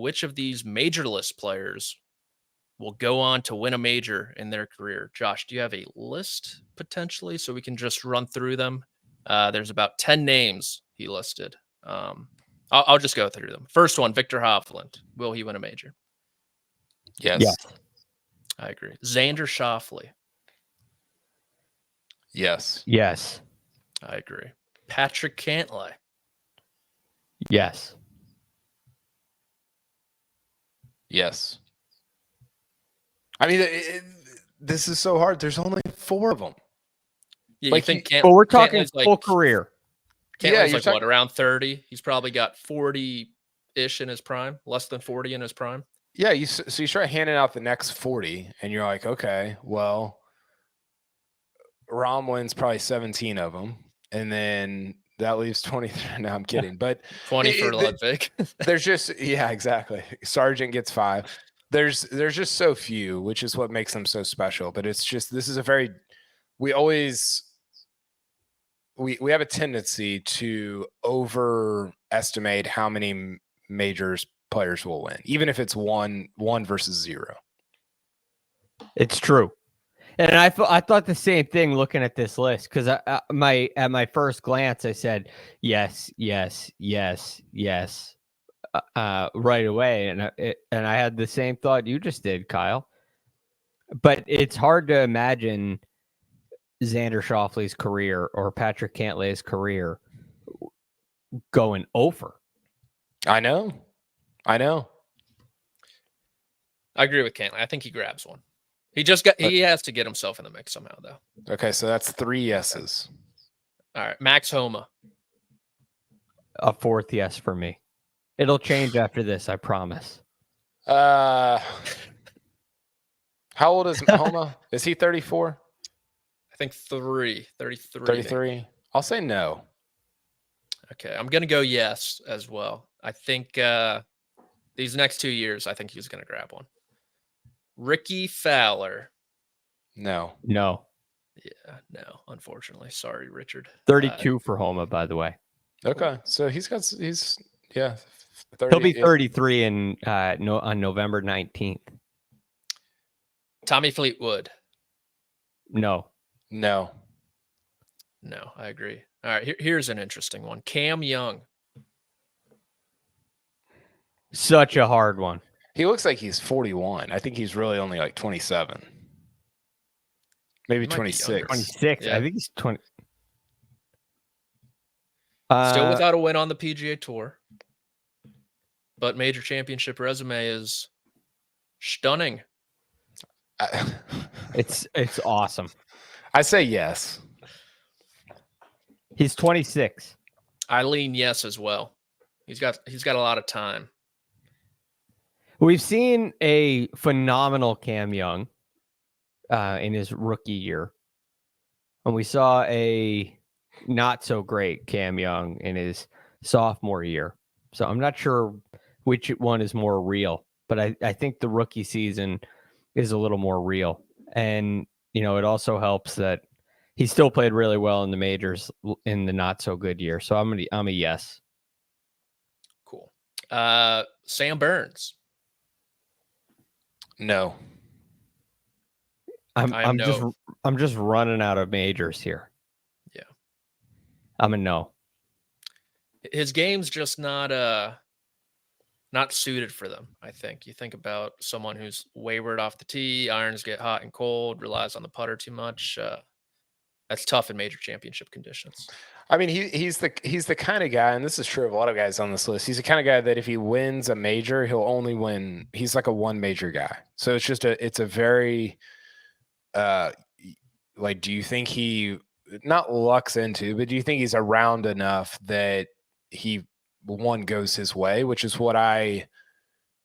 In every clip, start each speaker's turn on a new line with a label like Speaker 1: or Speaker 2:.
Speaker 1: which of these major list players will go on to win a major in their career? Josh, do you have a list potentially so we can just run through them? There's about 10 names he listed. I'll just go through them. First one, Viktor Hovland. Will he win a major?
Speaker 2: Yes.
Speaker 1: I agree. Xander Schauffele.
Speaker 2: Yes.
Speaker 3: Yes.
Speaker 1: I agree. Patrick Cantlay.
Speaker 3: Yes.
Speaker 2: Yes. I mean, this is so hard. There's only 4 of them.
Speaker 1: Yeah, you think
Speaker 3: but we're talking full career.
Speaker 1: Cantlay's like what, around 30? He's probably got 40-ish in his prime, less than 40 in his prime.
Speaker 2: Yeah, so you start handing out the next 40, and you're like, okay, well, Rahm wins probably 17 of them, and then that leaves 23. No, I'm kidding, but
Speaker 1: 20 for Ludwig.
Speaker 2: There's just exactly. Sargent gets 5. There's just so few, which is what makes them so special. But it's just this is a very we have a tendency to overestimate how many majors players will win, even if it's one versus 0.
Speaker 3: It's true. And I thought the same thing looking at this list, because at my first glance I said yes right away, and I had the same thought you just did, Kyle. But it's hard to imagine Xander Schauffele's career or Patrick Cantlay's career going over.
Speaker 2: I know.
Speaker 1: I agree with Cantlay. I think he grabs one. He has to get himself in the mix somehow, though.
Speaker 2: Okay, so that's 3 yeses.
Speaker 1: All right, Max Homa.
Speaker 3: A 4th yes for me. It'll change after this, I promise.
Speaker 2: How old is Homa? Is he 34?
Speaker 1: I think 33.
Speaker 2: 33. I'll say no.
Speaker 1: Okay, I'm going to go yes as well. I think these next 2 years, I think he's going to grab one. Ricky Fowler.
Speaker 2: No.
Speaker 3: No.
Speaker 1: Yeah, no, unfortunately. Sorry, Richard.
Speaker 3: 32 for Homa, by the way.
Speaker 2: Okay, so he's 30.
Speaker 3: He'll be 33 on November 19th.
Speaker 1: Tommy Fleetwood.
Speaker 3: No,
Speaker 1: I agree. All right, here's an interesting one. Cam Young.
Speaker 3: Such a hard one.
Speaker 2: He looks like he's 41. I think he's really only like 27. Maybe 26.
Speaker 3: 26. Yeah. I think he's 20.
Speaker 1: Still without a win on the PGA Tour. But major championship resume is stunning.
Speaker 3: It's awesome.
Speaker 2: I say yes.
Speaker 3: He's 26.
Speaker 1: I lean yes as well. He's got a lot of time.
Speaker 3: We've seen a phenomenal Cam Young in his rookie year, and we saw a not so great Cam Young in his sophomore year. So I'm not sure which one is more real, but I think the rookie season is a little more real. And, it also helps that he still played really well in the majors in the not so good year. So I'm a yes.
Speaker 1: Cool. Sam Burns.
Speaker 2: No.
Speaker 3: I'm just running out of majors here.
Speaker 1: Yeah.
Speaker 3: I'm a no.
Speaker 1: His game's just not suited for them, I think. You think about someone who's wayward off the tee, irons get hot and cold, relies on the putter too much. That's tough in major championship conditions.
Speaker 2: I mean, he's the kind of guy, and this is true of a lot of guys on this list. He's the kind of guy that if he wins a major, he'll only win. He's like a one major guy. So it's a very, do you think he not lucks into, but do you think he's around enough that one goes his way, which is why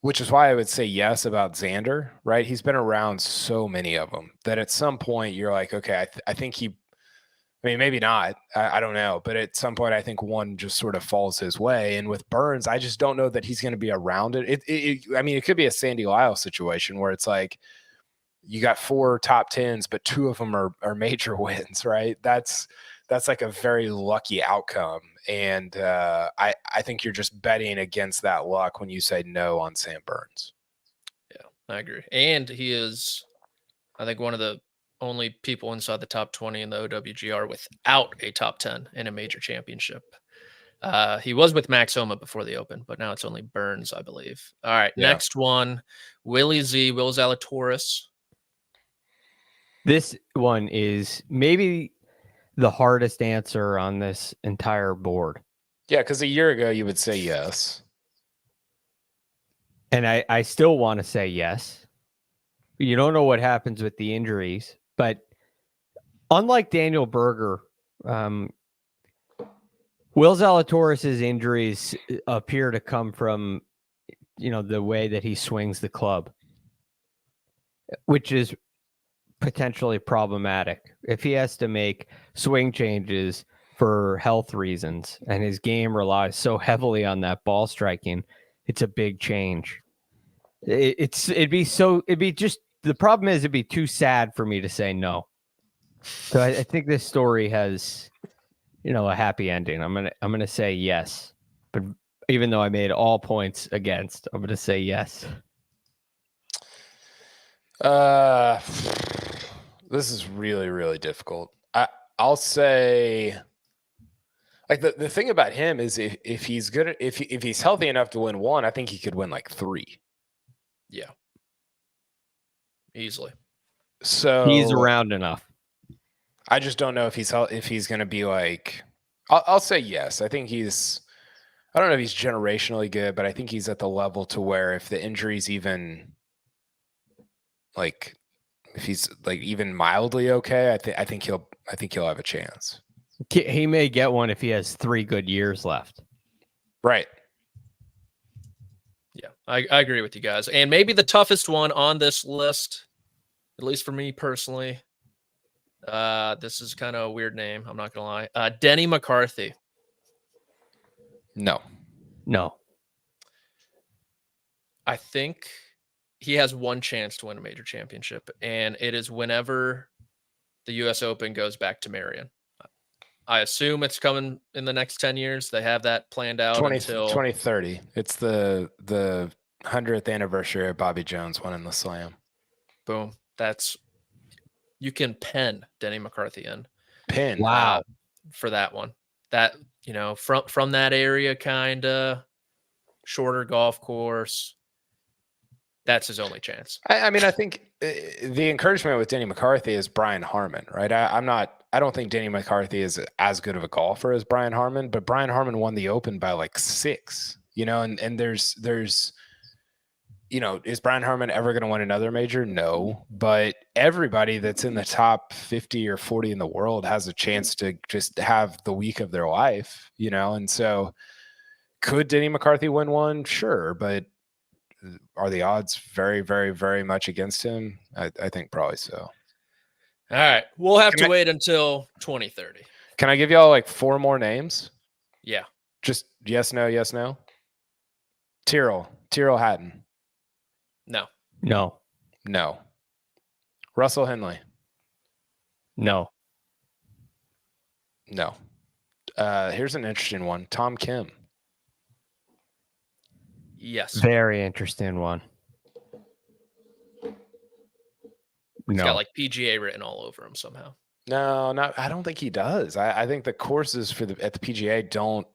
Speaker 2: I would say yes about Xander, right? He's been around so many of them that at some point you're like, okay, I think maybe not. I don't know. But at some point, I think one just sort of falls his way. And with Burns, I just don't know that he's going to be around it. It could be a Sandy Lyle situation where it's like you got 4 top 10s, but 2 of them are major wins, right? that's like a very lucky outcome. And I think you're just betting against that luck when you say no on Sam Burns.
Speaker 1: Yeah, I agree. And he is, I think, one of the only people inside the top 20 in the OWGR without a top 10 in a major championship. He was with Max Homa before the Open, but now it's only Burns, I believe. All right,
Speaker 2: Yeah.
Speaker 1: next one, Will Zalatoris.
Speaker 3: This one is maybe the hardest answer on this entire board.
Speaker 2: Yeah, because a year ago you would say yes.
Speaker 3: And I still want to say yes. You don't know what happens with the injuries, but unlike Daniel Berger, Will Zalatoris' injuries appear to come from, the way that he swings the club, which is potentially problematic. If he has to make swing changes for health reasons and his game relies so heavily on that ball striking, it's a big change. It'd be the problem is it'd be too sad for me to say no. So I think this story has, a happy ending. I'm gonna say yes, but even though I made all points against, I'm gonna say yes.
Speaker 2: This is really, really difficult. I'll say, like, the thing about him is if he's good, if he's healthy enough to win one, I think he could win like 3.
Speaker 1: Yeah, easily.
Speaker 2: So
Speaker 3: He's around enough.
Speaker 2: I just don't know if he's going to be like. I'll say yes. I think he's. I don't know if he's generationally good, but I think he's at the level to where if the injury's even, like, if he's like even mildly okay, I think he'll have a chance.
Speaker 3: He may get one if he has 3 good years left.
Speaker 2: Right.
Speaker 1: Yeah, I agree with you guys. And maybe the toughest one on this list, at least for me personally, this is kind of a weird name. I'm not going to lie. Denny McCarthy.
Speaker 2: No.
Speaker 1: I think he has one chance to win a major championship, and it is whenever the U.S. Open goes back to Marion. I assume it's coming in the next 10 years. They have that planned out until
Speaker 2: 2030. It's the 100th anniversary of Bobby Jones winning the Slam.
Speaker 1: Boom. You can pen Denny McCarthy in.
Speaker 2: Pin.
Speaker 3: Wow.
Speaker 1: For that one. That, from that area, kind of shorter golf course. That's his only chance.
Speaker 2: I mean, I think the encouragement with Denny McCarthy is Brian Harman, right? I don't think Denny McCarthy is as good of a golfer as Brian Harman, but Brian Harman won the Open by like 6, and there's, is Brian Harman ever going to win another major? No, but everybody that's in the top 50 or 40 in the world has a chance to just have the week of their life, and so could Denny McCarthy win one? Sure. But are the odds very, very, very much against him? I think probably so.
Speaker 1: All right. We'll have to wait until 2030.
Speaker 2: Can I give y'all like 4 more names?
Speaker 1: Yeah.
Speaker 2: Just yes, no, yes, no. Tyrrell Hatton.
Speaker 1: No.
Speaker 2: Russell Henley.
Speaker 3: No.
Speaker 2: Here's an interesting one. Tom Kim.
Speaker 1: Yes.
Speaker 3: Very interesting one.
Speaker 1: He's
Speaker 3: No.
Speaker 1: got like PGA written all over him somehow.
Speaker 2: No, I don't think he does. I think the courses at the PGA don't.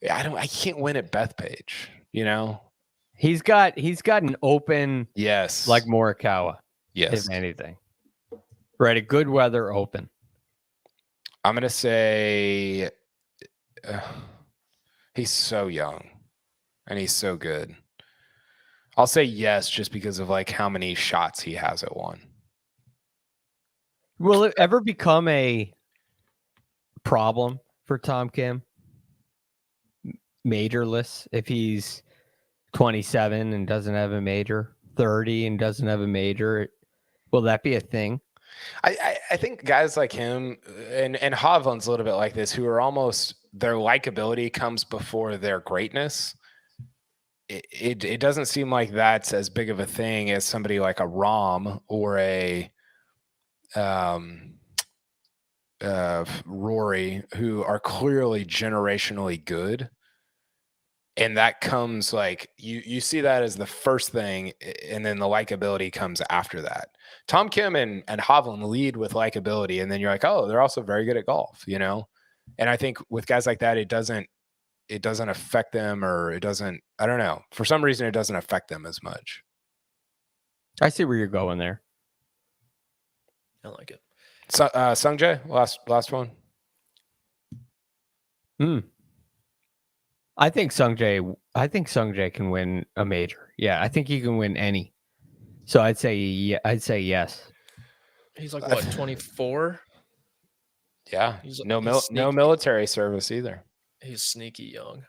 Speaker 2: I can't win at Bethpage.
Speaker 3: He's got an Open.
Speaker 2: Yes.
Speaker 3: Like Morikawa.
Speaker 2: Yes.
Speaker 3: If anything. Right, a good weather Open.
Speaker 2: I'm gonna say he's so young and he's so good. I'll say yes, just because of like how many shots he has at one.
Speaker 3: Will it ever become a problem for Tom Kim? Majorless, if he's 27 and doesn't have a major, 30 and doesn't have a major, will that be a thing?
Speaker 2: I think guys like him and Hovland's a little bit like this, who are almost, their likability comes before their greatness. It doesn't seem like that's as big of a thing as somebody like a Rahm or a Rory, who are clearly generationally good. And that comes like you see that as the first thing, and then the likability comes after that. Tom Kim and Hovland lead with likability, and then you're like, oh, they're also very good at golf, you know? And I think with guys like that, it doesn't affect them, or it doesn't, I don't know. For some reason, it doesn't affect them as much.
Speaker 3: I see where you're going there.
Speaker 1: I like it.
Speaker 2: So, Sungjae, last one.
Speaker 3: I think Sungjae can win a major. Yeah, I think he can win any. So I'd say yes.
Speaker 1: He's like what, 24?
Speaker 2: Yeah.
Speaker 1: He's
Speaker 2: No military service either.
Speaker 1: He's sneaky young.